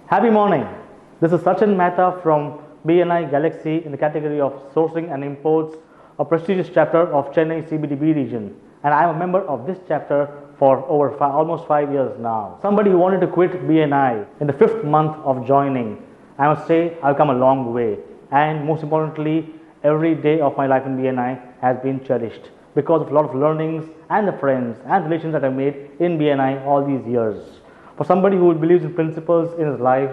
Happy morning. This is Sachin Mehta from BNI Galaxy in the category of sourcing and imports, a prestigious chapter of Chennai CBD B region. And I am a member of this chapter for almost 5 years now. Somebody who wanted to quit BNI in the 5th month of joining, I must say I've come a long way. And most importantly, every day of my life in BNI has been cherished because of a lot of learnings and the friends and relations that I've made in BNI all these years. For somebody who believes in principles in his life,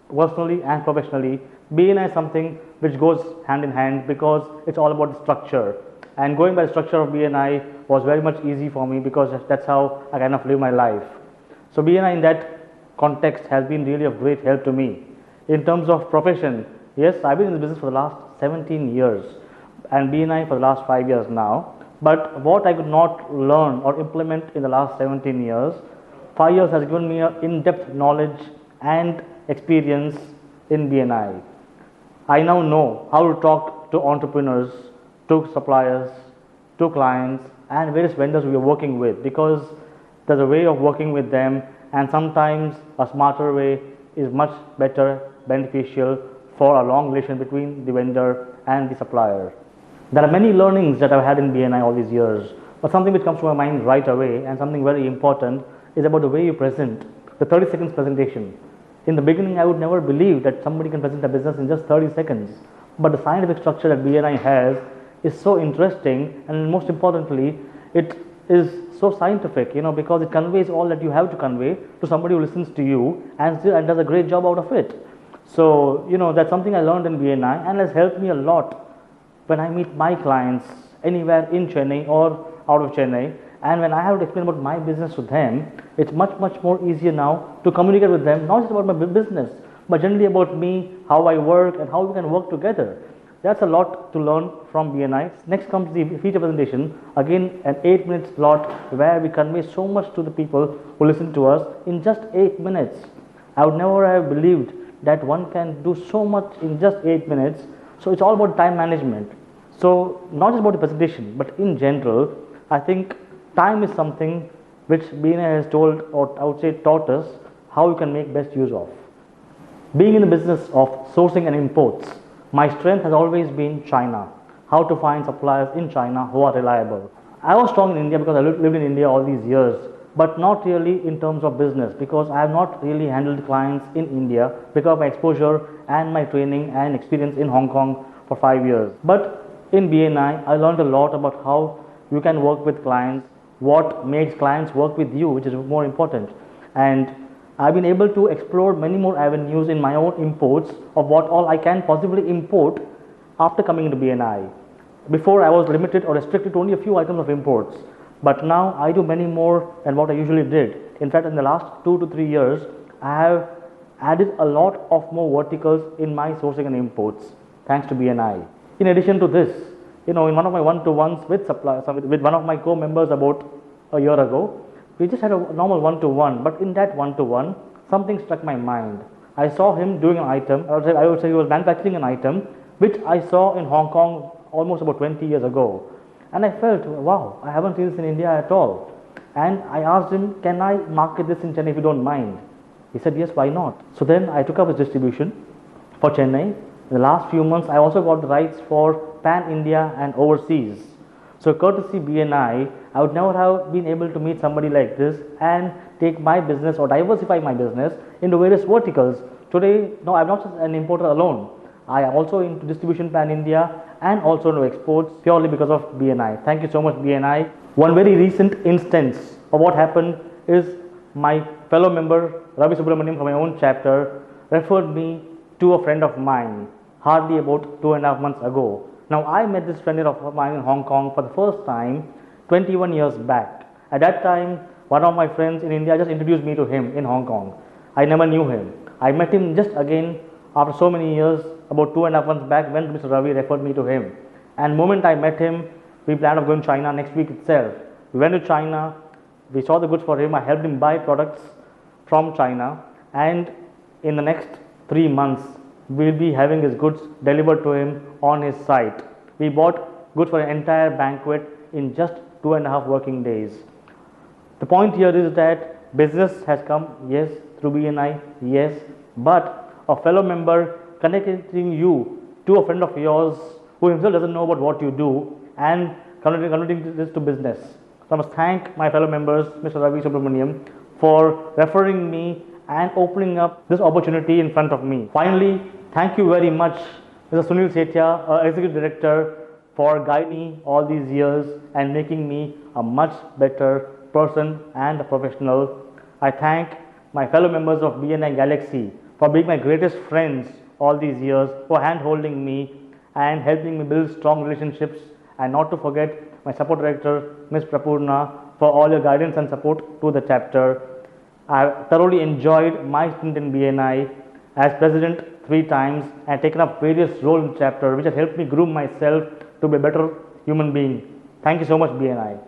personally and professionally, BNI is something which goes hand in hand because it's all about the structure. And going by the structure of BNI was very much easy for me because that's how I kind of live my life. So BNI in that context has been really of great help to me. In terms of profession, yes, I've been in the business for the last 17 years and BNI for the last 5 years now. But what I could not learn or implement in the last 17 years, 5 years has given me an in-depth knowledge and experience in BNI. I now know how to talk to entrepreneurs, to suppliers, to clients and various vendors we are working with because there's a way of working with them and sometimes a smarter way is much better, beneficial for a long relation between the vendor and the supplier. There are many learnings that I've had in BNI all these years, but something which comes to my mind right away and something very important is about the way you present, the 30 seconds presentation. In the beginning, I would never believe that somebody can present a business in just 30 seconds. But the scientific structure that BNI has is so interesting and most importantly, it is so scientific, because it conveys all that you have to convey to somebody who listens to you and does a great job out of it. So, that's something I learned in BNI and has helped me a lot when I meet my clients anywhere in Chennai or out of Chennai. And when I have to explain about my business to them, it's much more easier now to communicate with them, not just about my business, but generally about me, how I work and how we can work together. That's a lot to learn from BNI. Next comes the feature presentation, again an 8-minute slot where we convey so much to the people who listen to us in just 8 minutes. I would never have believed that one can do so much in just 8 minutes. So it's all about time management. So not just about the presentation, but in general, I think time is something which BNI has told, or I would say taught us, how you can make best use of. Being in the business of sourcing and imports, my strength has always been China. How to find suppliers in China who are reliable. I was strong in India because I lived in India all these years, but not really in terms of business because I have not really handled clients in India because of my exposure and my training and experience in Hong Kong for 5 years. But in BNI, I learned a lot about how you can work with clients, what makes clients work with you, which is more important. And I've been able to explore many more avenues in my own imports of what all I can possibly import after coming into BNI. Before I was limited or restricted to only a few items of imports, but now I do many more than what I usually did. In fact, in the last 2 to 3 years, I have added a lot of more verticals in my sourcing and imports, thanks to BNI. In addition to this, in one of my one-to-ones with suppliers, with one of my co-members about a year ago, we just had a normal one-to-one, but in that one-to-one, something struck my mind. I saw him doing an item, I would say he was manufacturing an item, which I saw in Hong Kong almost about 20 years ago. And I felt, wow, I haven't seen this in India at all. And I asked him, can I market this in Chennai if you don't mind? He said, yes, why not? So then I took up his distribution for Chennai. In the last few months, I also got the rights for pan-India and overseas. So courtesy BNI, I would never have been able to meet somebody like this and take my business or diversify my business into various verticals. Today, no, I'm not just an importer alone. I am also into distribution pan-India and also into exports purely because of BNI. Thank you so much, BNI. One very recent instance of what happened is my fellow member Ravi Subramaniam from my own chapter referred me to a friend of mine hardly about 2.5 months ago. Now I met this friend of mine in Hong Kong for the first time 21 years back. At that time, one of my friends in India just introduced me to him in Hong Kong. I never knew him. I met him just again after so many years about 2.5 months back when Mr. Ravi referred me to him. And the moment I met him, we planned on going to China next week itself. We went to China, we saw the goods for him, I helped him buy products from China, and in the next 3 months, we'll be having his goods delivered to him on his site. We bought goods for an entire banquet in just 2.5 working days. The point here is that business has come, yes, through BNI, yes, but a fellow member connecting you to a friend of yours who himself doesn't know about what you do and converting this to business. So I must thank my fellow members, Mr. Ravi Subramaniam, for referring me and opening up this opportunity in front of me. Finally, thank you very much, Mr. Sunil Sethia, our Executive Director, for guiding me all these years and making me a much better person and a professional. I thank my fellow members of BNI Galaxy for being my greatest friends all these years, for hand-holding me and helping me build strong relationships, and not to forget my support director, Ms. Prapurna, for all your guidance and support to the chapter. I thoroughly enjoyed my stint in BNI as president 3 times and taken up various roles in the chapter, which has helped me groom myself to be a better human being. Thank you so much, BNI.